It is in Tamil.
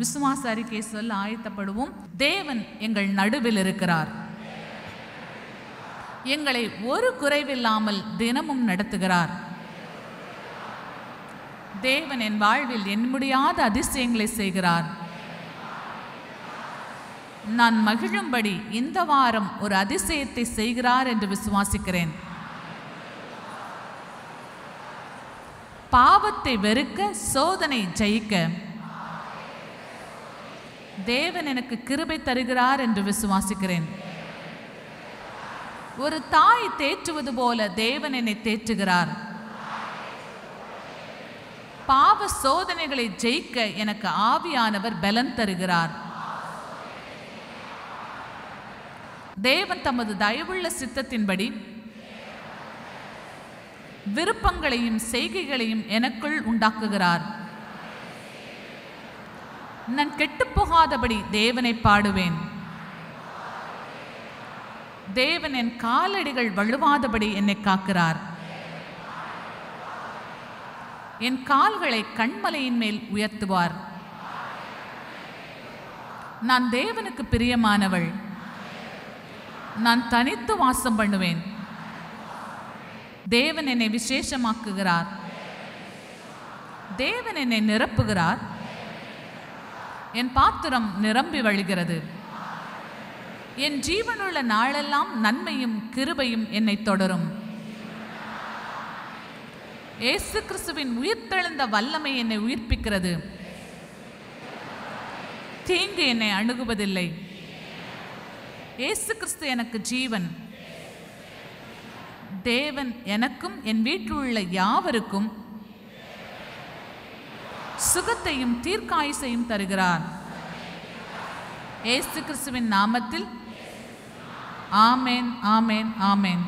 விசுவாச அறிக்கை சொல்ல ஆயத்தப்படுவோம். தேவன் எங்கள் நடுவில் இருக்கிறார். எங்களை ஒரு குறைவில்லாமல் தினமும் நடத்துகிறார். தேவன் என் வாழ்வில் எண்ண முடியாத அதிசயங்களை செய்கிறார். நான் மகிழும்படி இந்த வாரம் ஒரு அதிசயத்தை செய்கிறார் என்று விசுவாசிக்கிறேன். பாவத்தை வெறுக்க, சோதனை ஜெயிக்க தேவன் எனக்கு கிருபை தருகிறார் என்று விசுவாசிக்கிறேன். ஒரு தாய் தேற்றுவது போல தேவன் என்னை தேற்றுகிறார். பாவ சோதனைகளை ஜெயிக்க எனக்கு ஆவியானவர் பலன் தருகிறார். தேவன் தமது தயவுள்ள சித்தத்தின்படி விருப்பங்களையும் செய்கைகளையும் எனக்குள் உண்டாக்குகிறார். நான் கெட்டுப்போகாதபடி தேவனை பாடுவேன். தேவன் என் காலடிகள் வழுவாதபடி என்னை காக்கிறார். என் கால்களை கண்மலையின் மேல் உயர்த்துவார். நான் தேவனுக்கு பிரியமானவள். நான் தனித்து வாசம் பண்ணுவேன். தேவன் என்னை விசேஷமாக்குகிறார். தேவன் என்னை நிரப்புகிறார். என் பாத்திரம் நிரம்பி வழிகிறது. என் ஜீவனுள்ள நாளெல்லாம் நன்மையும் கிருபையும் என்னை தொடரும். இயேசு கிறிஸ்துவின் உயிர்த்தெழுந்த வல்லமை என்னை உயிர்ப்பிக்கிறது. தீங்கு என்னை அணுகுவதில்லை. இயேசு கிறிஸ்து எனக்கு ஜீவன். தேவன் எனக்கும் என் வீட்டில் உள்ள யாவருக்கும் சுகத்தையும் தீர்க்காயுசையும் தருகிறார். இயேசு கிறிஸ்துவின் நாமத்தில் ஆமென், ஆமென், ஆமென்.